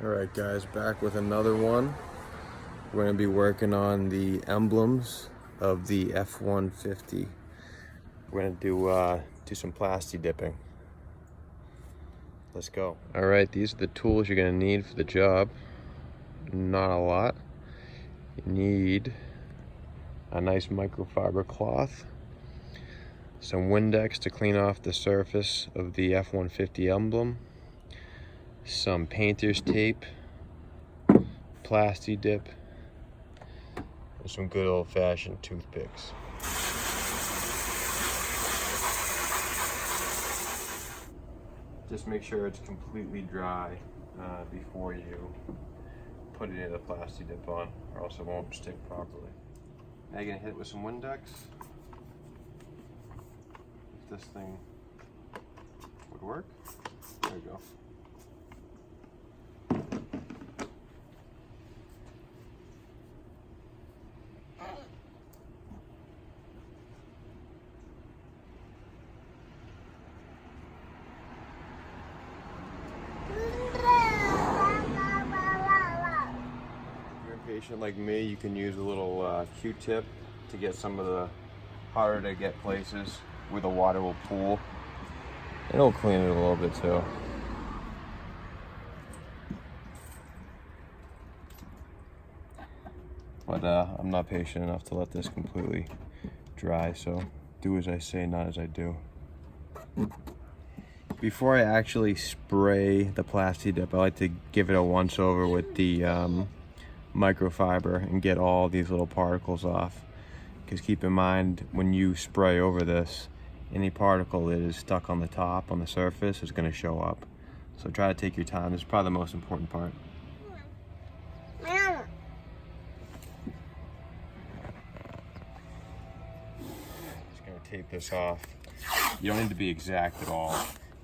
Alright guys, back with another one. We're going to be working on the emblems of the F-150. We're going to do some plasti dipping. Let's go. Alright, these are the tools you're going to need for the job. Not a lot. You need a nice microfiber cloth, some Windex to clean off the surface of the F-150 emblem, some painter's tape, Plasti dip, and some good old-fashioned toothpicks. Just make sure it's completely dry before you put it in the Plasti dip on, or else it won't stick properly. Now you're gonna hit it with some Windex. If this thing would work. There we go. Patient like me, you can use a little Q-tip to get some of the harder to get places where the water will pool. It'll clean it a little bit too. But I'm not patient enough to let this completely dry, so do as I say, not as I do. Before I actually spray the Plasti dip, I like to give it a once over with the microfiber and get all these little particles off, because keep in mind, when you spray over this, any particle that is stuck on the top, on the surface, is going to show up. So try to take your time. This is probably the most important part. Just going to tape this off. You don't need to be exact at all,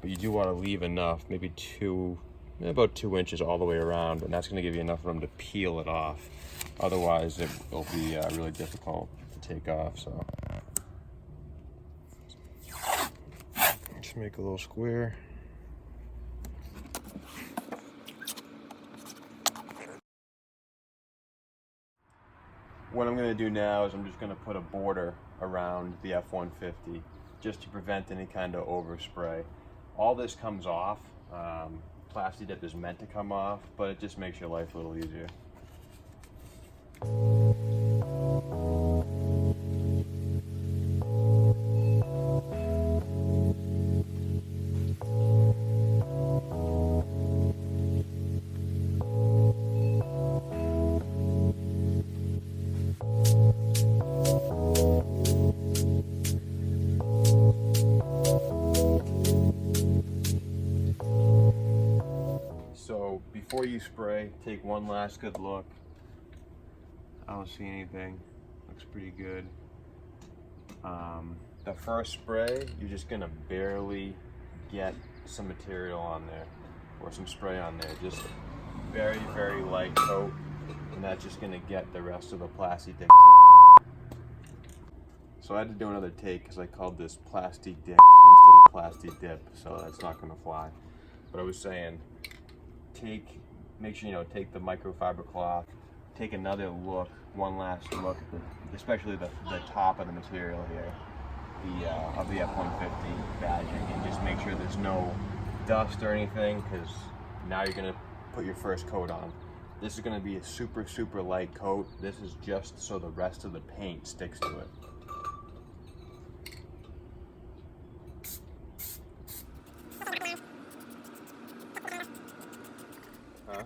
but you do want to leave enough, maybe about 2 inches all the way around, and that's going to give you enough room to peel it off. Otherwise, it will be really difficult to take off. So just make a little square. What I'm going to do now is I'm just going to put a border around the F-150 just to prevent any kind of overspray. All this comes off. Plasti dip is meant to come off, but it just makes your life a little easier. Before you spray, take one last good look. I don't see anything. Looks pretty good. The first spray, you're just gonna barely get some material on there, or some spray on there. Just very, very light coat, and that's just gonna get the rest of the Plasti dip. So I had to do another take because I called this Plasti dip instead of Plasti dip, so that's not gonna fly. But I was saying, make sure take the microfiber cloth, take another look, one last look, especially the top of the material here, of the F-150 badging, and just make sure there's no dust or anything, because now you're gonna put your first coat on. This is gonna be a super, super light coat. This is just so the rest of the paint sticks to it. Huh?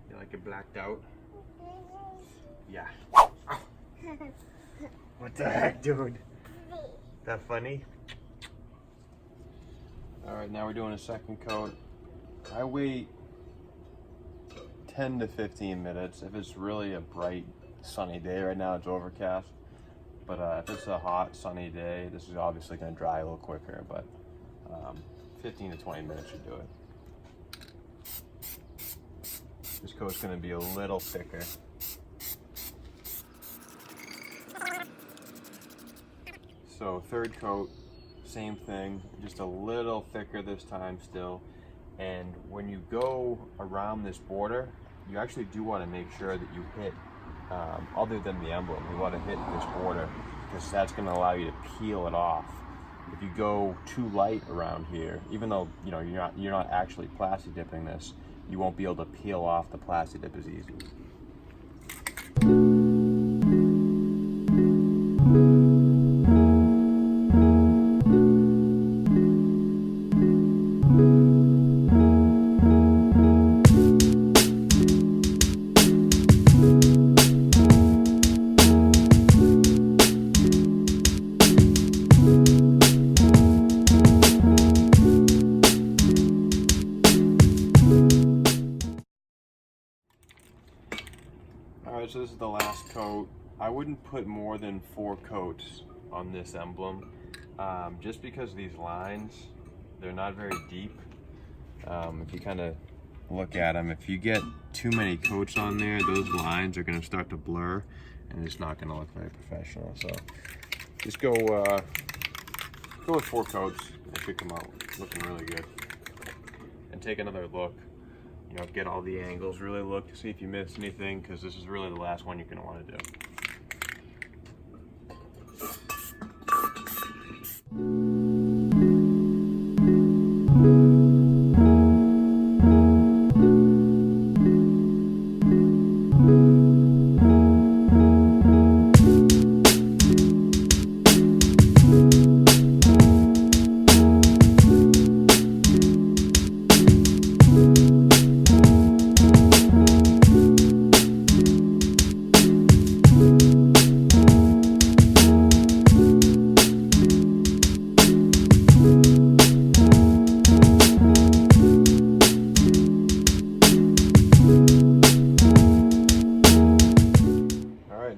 You like it blacked out? Yeah. What the heck, dude? That funny? Alright, now we're doing a second coat. I wait 10 to 15 minutes. If it's really a bright, sunny day, right now it's overcast. But if it's a hot, sunny day, this is obviously going to dry a little quicker, but 15 to 20 minutes should do it. This coat's going to be a little thicker. So third coat, same thing, just a little thicker this time still. And when you go around this border, you actually do want to make sure that you hit, other than the emblem, you want to hit this border, because that's going to allow you to peel it off. If you go too light around here, even though you're not actually plasti dipping this, you won't be able to peel off the plasti dip as easy. Alright, so this is the last coat. I wouldn't put more than 4 coats on this emblem, just because these lines, they're not very deep. If you kind of look at them, if you get too many coats on there, those lines are going to start to blur, and it's not going to look very professional. So just go with 4 coats. It should come out looking really good. And take another look. Get all the angles, really look to see if you missed anything, because this is really the last one you're going to want to do.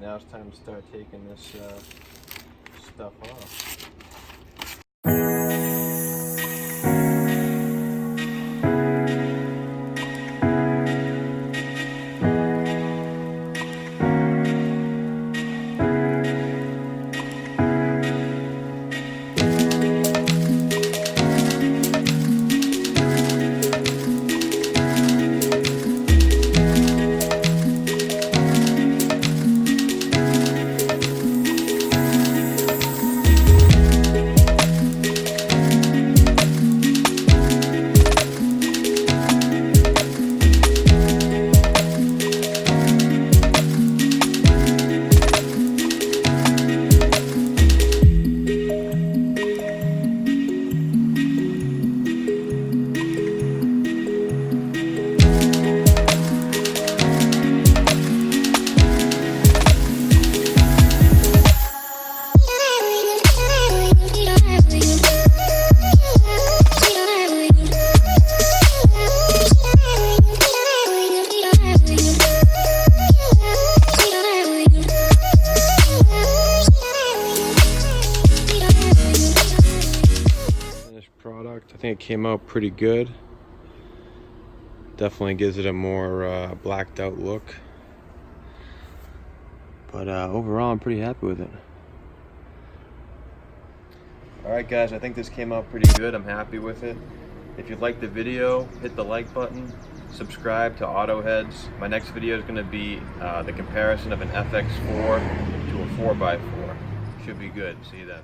Now it's time to start taking this stuff off. Product. I think it came out pretty good. Definitely gives it a more blacked out look. But overall, I'm pretty happy with it. Alright guys, I think this came out pretty good. I'm happy with it. If you liked the video, hit the like button. Subscribe to Autoheads. My next video is going to be the comparison of an FX4 to a 4x4. Should be good. See you then.